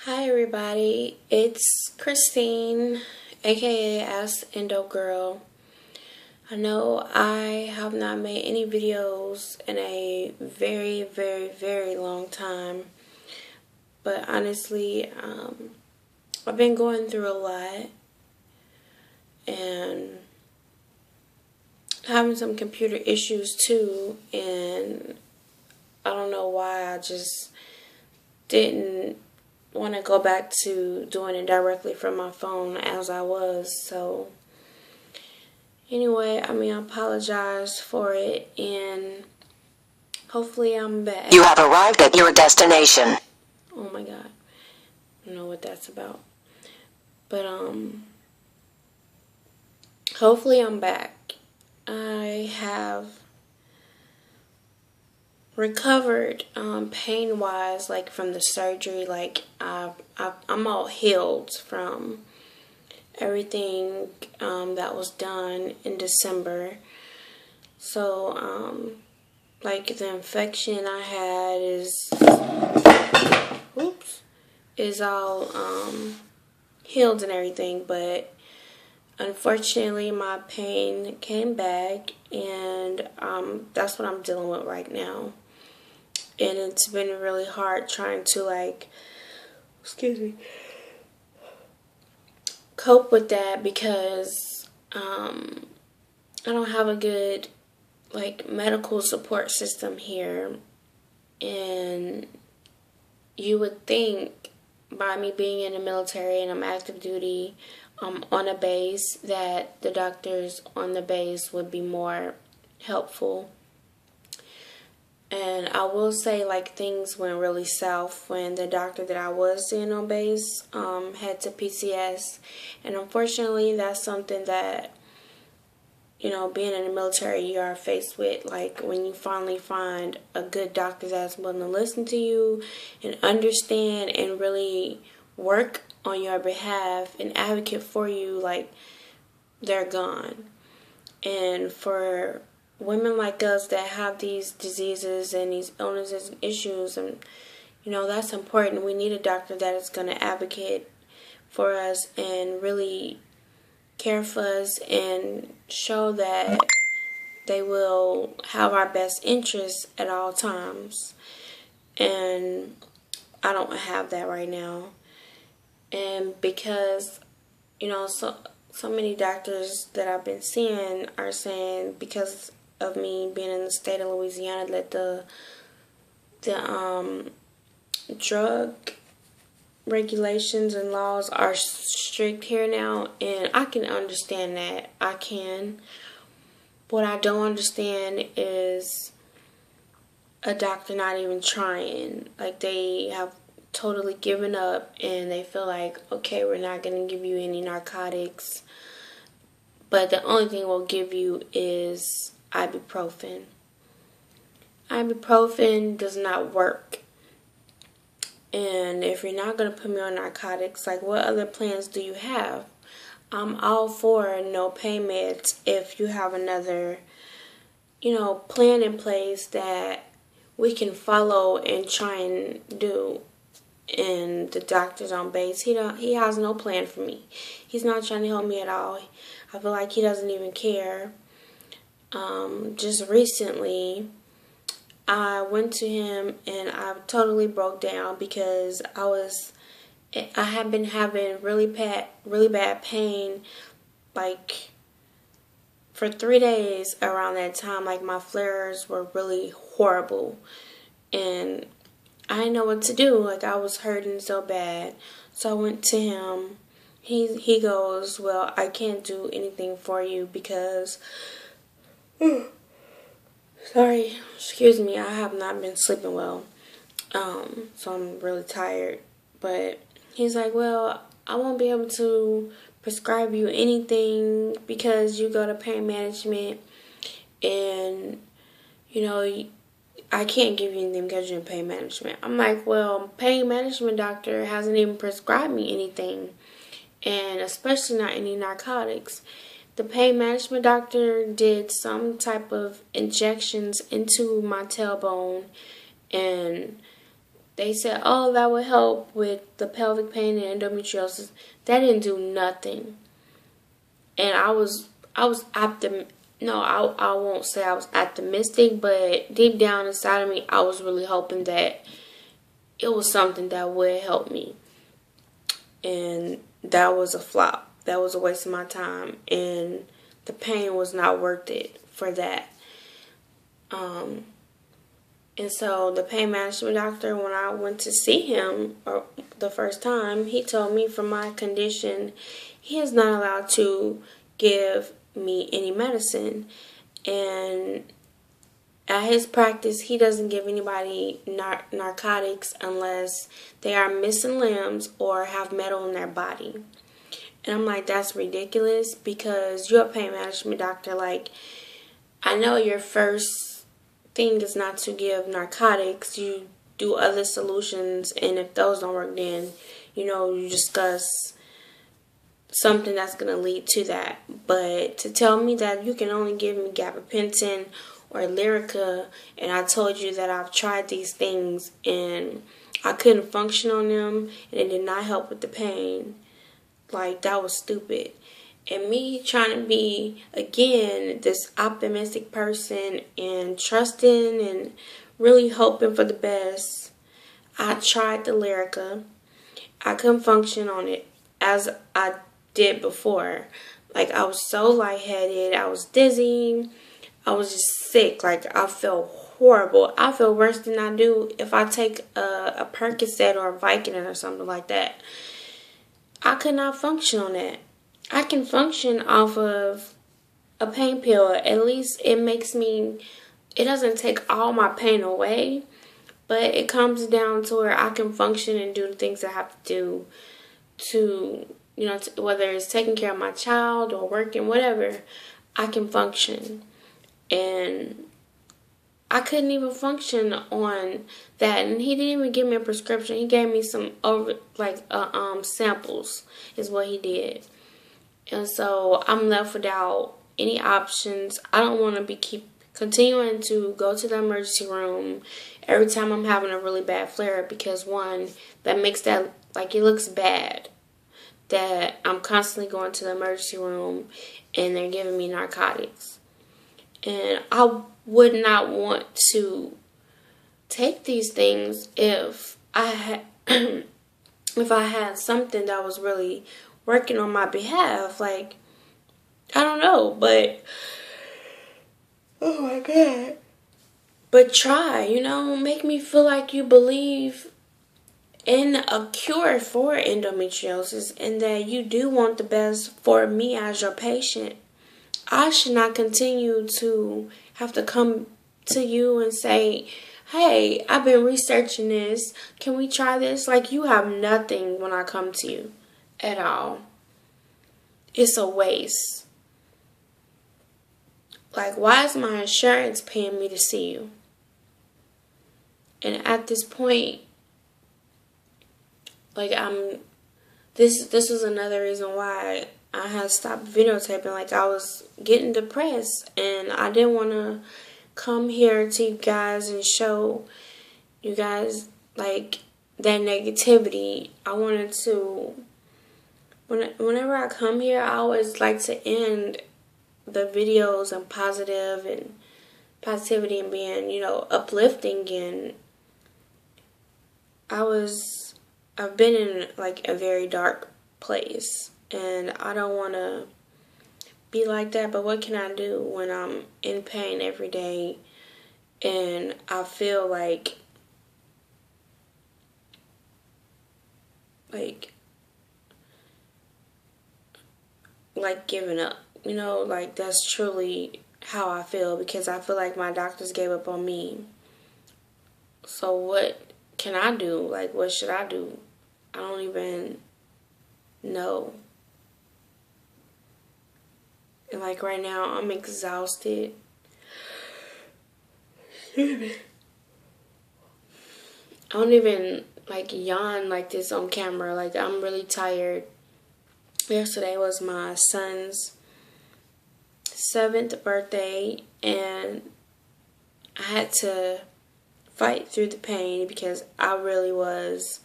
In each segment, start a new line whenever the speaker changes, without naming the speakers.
Hi everybody, it's Christine, aka Ask Endo Girl. I know I have not made any videos in a very long time, but honestly, I've been going through a lot and having some computer issues too, and I don't know why I just didn't want to go back to doing it directly from my phone as I was. So anyway, I apologize for it, and hopefully I'm back.
You have arrived at your destination.
Oh my god, I don't know what that's about, but hopefully I'm back. I have recovered pain wise, like from the surgery. Like I'm all healed from everything that was done in December. So like the infection I had is all healed and everything, but unfortunately my pain came back, and that's what I'm dealing with right now. And it's been really hard trying to cope with that, because I don't have a good medical support system here. And you would think, by me being in the military and I'm active duty on a base, that the doctors on the base would be more helpful. And I will say, things went really south when the doctor that I was seeing on base had to PCS. And unfortunately, that's something that, being in the military, you are faced with. Like, when you finally find a good doctor that's willing to listen to you and understand and really work on your behalf and advocate for you, they're gone. And for women like us that have these diseases and these illnesses and issues, and that's important. We need a doctor that is going to advocate for us and really care for us and show that they will have our best interests at all times. And I don't have that right now. And because so many doctors that I've been seeing are saying, because of me being in the state of Louisiana, that the drug regulations and laws are strict here now, and I can understand that. I can. What I don't understand is a doctor not even trying. Like, they have totally given up, and they feel like, okay, we're not going to give you any narcotics, but the only thing we'll give you is ibuprofen. Ibuprofen does not work. And if you're not going to put me on narcotics, what other plans do you have? I'm all for no pain meds if you have another, plan in place that we can follow and try and do. And the doctor's on base, he has no plan for me. He's not trying to help me at all. I feel like he doesn't even care. Just recently, I went to him and I totally broke down because I had been having really bad pain, for 3 days around that time. My flares were really horrible, and I didn't know what to do. I was hurting so bad. So I went to him. He goes, well, I can't do anything for you because sorry, excuse me, I have not been sleeping well. So I'm really tired. But he's like, well, I won't be able to prescribe you anything because you go to pain management, and I can't give you anything because you're in pain management. I'm like, well, pain management doctor hasn't even prescribed me anything, and especially not any narcotics. The pain management doctor did some type of injections into my tailbone, and they said, oh, that would help with the pelvic pain and endometriosis. That didn't do nothing. And I was no, I won't say I was optimistic, but deep down inside of me, I was really hoping that it was something that would help me. And that was a flop. That was a waste of my time, and the pain was not worth it for that. And so the pain management doctor, when I went to see him the first time, he told me for my condition, he is not allowed to give me any medicine. And at his practice, he doesn't give anybody narcotics unless they are missing limbs or have metal in their body. And I'm like, that's ridiculous, because you're a pain management doctor. Like, I know your first thing is not to give narcotics. You do other solutions, and if those don't work, then you discuss something that's going to lead to that. But to tell me that you can only give me gabapentin or Lyrica, and I told you that I've tried these things and I couldn't function on them and it did not help with the pain, like, that was stupid. And me trying to be, again, this optimistic person and trusting and really hoping for the best, I tried the Lyrica. I couldn't function on it as I did before. Like, I was so lightheaded. I was dizzy. I was just sick. Like, I felt horrible. I feel worse than I do if I take a Percocet or a Vicodin or something like that. I could not function on that. I can function off of a pain pill. At least it makes me, it doesn't take all my pain away, but it comes down to where I can function and do the things I have to do to, whether it's taking care of my child or working, whatever, I can function. And I couldn't even function on that, and he didn't even give me a prescription. He gave me some samples is what he did. And so I'm left without any options. I don't want to be continuing to go to the emergency room every time I'm having a really bad flare, because one, that makes that, like, it looks bad that I'm constantly going to the emergency room and they're giving me narcotics. And I would not want to take these things if I had if I had something that was really working on my behalf. Like, I don't know, but oh my God. But try, make me feel like you believe in a cure for endometriosis and that you do want the best for me as your patient. I should not continue to have to come to you and say, hey, I've been researching this. Can we try this? Like, you have nothing when I come to you at all. It's a waste. Like, why is my insurance paying me to see you? And at this point, like, this was another reason why I had stopped videotaping. Like, I was getting depressed and I didn't want to come here to you guys and show you guys, like, that negativity. I wanted to, whenever I come here, I always like to end the videos on positivity and being, uplifting. And I've been in, like, a very dark place, and I don't want to be like that. But what can I do when I'm in pain every day and I feel like giving up? Like, that's truly how I feel, because I feel like my doctors gave up on me. So what can I do? Like, what should I do? I don't even know. And, like, right now, I'm exhausted. I don't even, like, yawn like this on camera. Like, I'm really tired. Yesterday was my son's 7th birthday, and I had to fight through the pain because I really was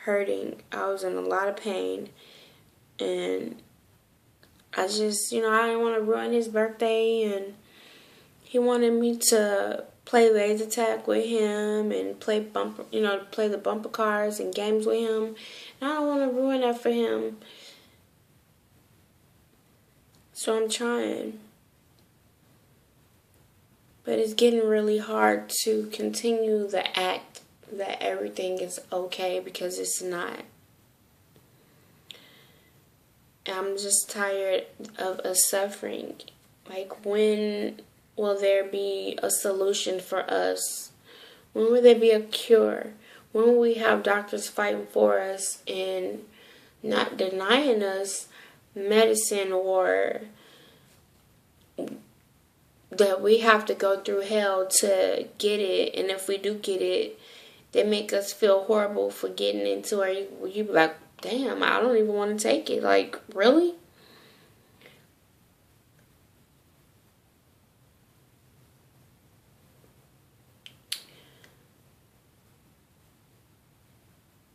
hurting. I was in a lot of pain, and I just, I didn't want to ruin his birthday, and he wanted me to play laser tag with him and play play the bumper cars and games with him. And I don't want to ruin that for him. So I'm trying. But it's getting really hard to continue the act that everything is okay, because it's not. I'm just tired of us suffering. Like, when will there be a solution for us? When will there be a cure? When will we have doctors fighting for us and not denying us medicine, or that we have to go through hell to get it? And if we do get it, they make us feel horrible for getting into it. You be like, damn, I don't even want to take it. Like, really?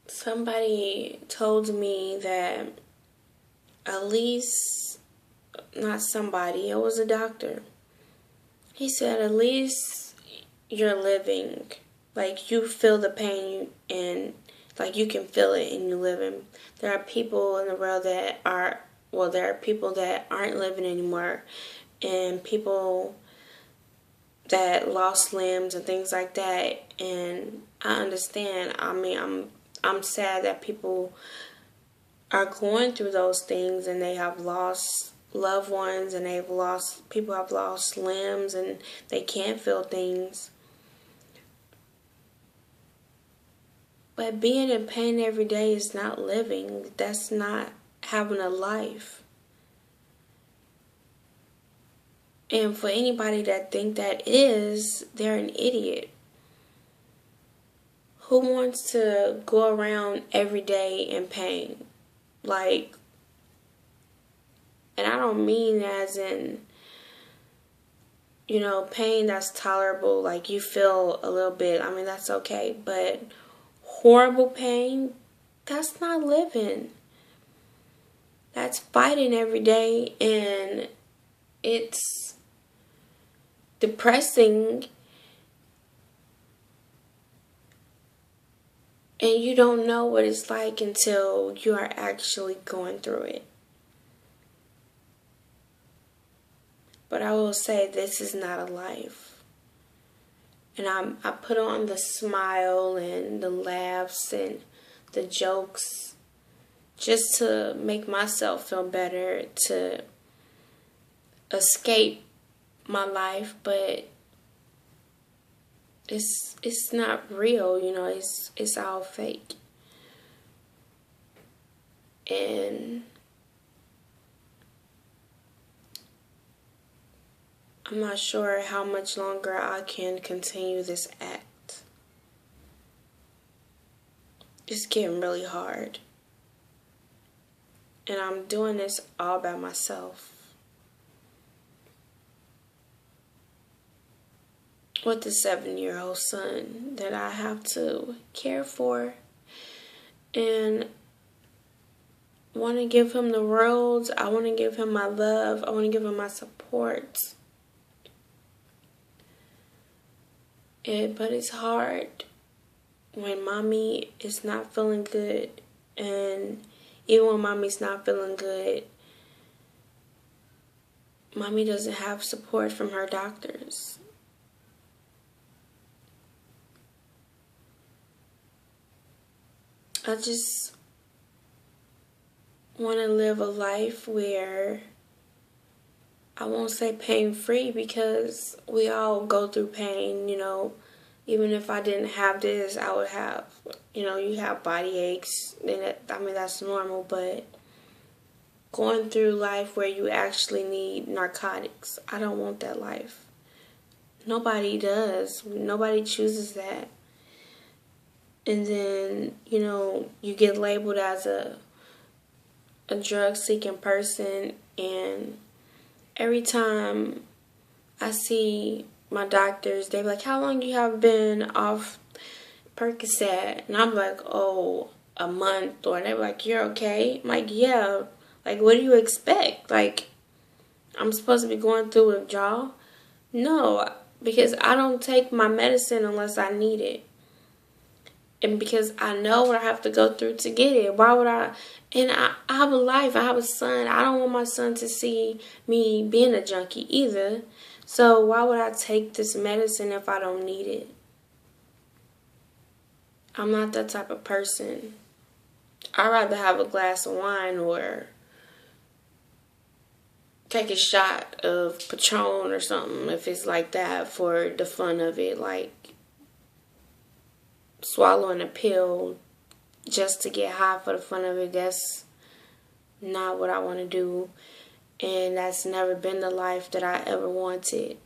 Somebody told me that, at least, not somebody, it was a doctor. He said, at least you're living. Like, you feel the pain, and like, you can feel it and you living. There are people in the world that there are people that aren't living anymore, and people that lost limbs and things like that. And I understand. I mean, I'm sad that people are going through those things, and they have lost loved ones, and people have lost limbs, and they can't feel things. But being in pain every day is not living. That's not having a life. And for anybody that think that is, they're an idiot. Who wants to go around every day in pain? Like, and I don't mean as in, pain that's tolerable, like you feel a little bit, I mean, that's okay. But horrible pain, that's not living. That's fighting every day, and it's depressing, and you don't know what it's like until you are actually going through it. But I will say, this is not a life. And I put on the smile and the laughs and the jokes just to make myself feel better, to escape my life. But it's not real, it's all fake. And I'm not sure how much longer I can continue this act. It's getting really hard. And I'm doing this all by myself, with a 7-year-old son that I have to care for, and want to give him the world. I want to give him my love. I want to give him my support. But it's hard when mommy is not feeling good, and even when mommy's not feeling good, mommy doesn't have support from her doctors. I just want to live a life where I won't say pain-free, because we all go through pain, Even if I didn't have this, I would have, you have body aches. That's normal. But going through life where you actually need narcotics, I don't want that life. Nobody does. Nobody chooses that. And then, you get labeled as a drug-seeking person, and every time I see my doctors, they be like, how long you have been off Percocet. And I'm like, oh, a month. Or they're like, you're okay? I'm like, yeah. Like, what do you expect? Like, I'm supposed to be going through withdrawal? No, because I don't take my medicine unless I need it. And because I know what I have to go through to get it. Why would I? And I have a life. I have a son. I don't want my son to see me being a junkie either. So why would I take this medicine if I don't need it? I'm not that type of person. I'd rather have a glass of wine or take a shot of Patron or something if it's like that for the fun of it. Like swallowing a pill just to get high for the fun of it, that's not what I want to do. And that's never been the life that I ever wanted.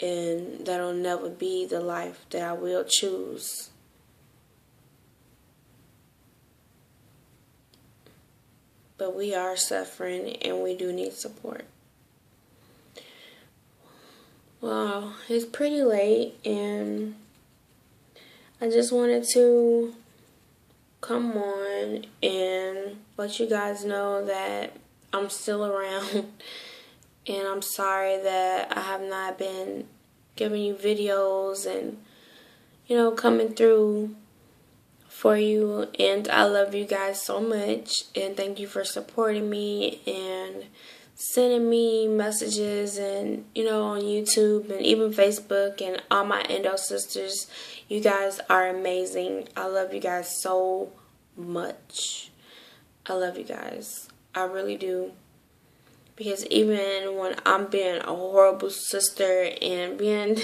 And that'll never be the life that I will choose. But we are suffering and we do need support. Well, it's pretty late and I just wanted to come on and let you guys know that I'm still around. And I'm sorry that I have not been giving you videos and, coming through for you. And I love you guys so much. And thank you for supporting me and sending me messages and, on YouTube and even Facebook and all my Endo sisters. You guys are amazing. I love you guys so much. I love you guys. I really do. Because even when I'm being a horrible sister and being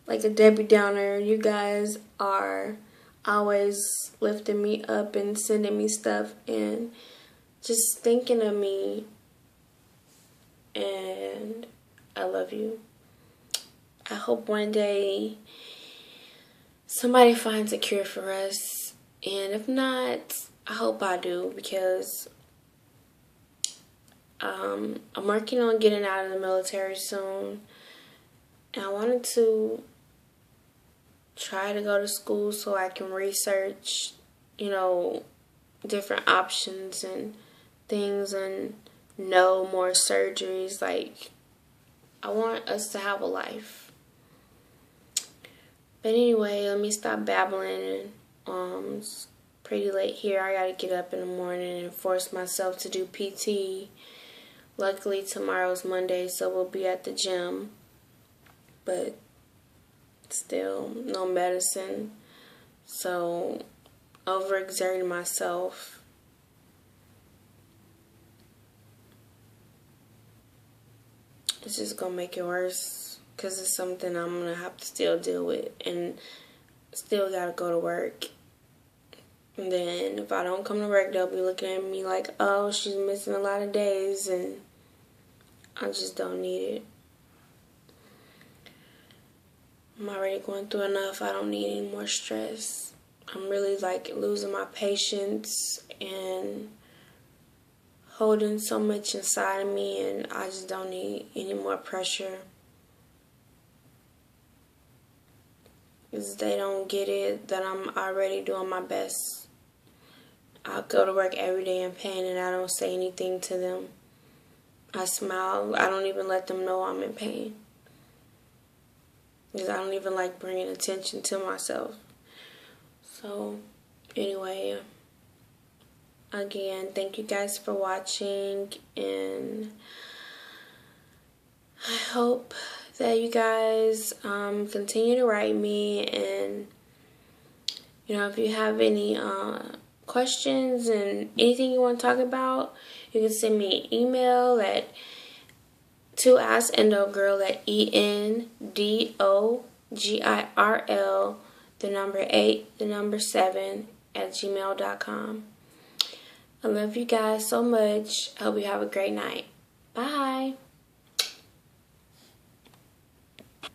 like a Debbie Downer, you guys are always lifting me up and sending me stuff and just thinking of me. And I love you. I hope one day somebody finds a cure for us. And if not, I hope I do, because I'm working on getting out of the military soon. And I wanted to try to go to school so I can research, different options and things and know more surgeries. Like, I want us to have a life. But anyway, let me stop babbling. It's pretty late here. I gotta get up in the morning and force myself to do PT. Luckily, tomorrow's Monday, so we'll be at the gym. But still, no medicine. So, overexerting myself. It's just gonna make it worse, because it's something I'm gonna have to still deal with, and still gotta go to work. And then if I don't come to work, they'll be looking at me like, oh, she's missing a lot of days, and I just don't need it. I'm already going through enough. I don't need any more stress. I'm really losing my patience and holding so much inside of me, and I just don't need any more pressure. Because they don't get it that I'm already doing my best. I go to work every day in pain and I don't say anything to them. I smile. I don't even let them know I'm in pain. Because I don't even like bringing attention to myself. So, anyway, again, thank you guys for watching, and I hope that you guys continue to write me, and if you have any questions and anything you want to talk about, you can send me an email at to AskEndoGirl, ENDO8, 7 @gmail.com. I love you guys so much. I hope you have a great night. Bye.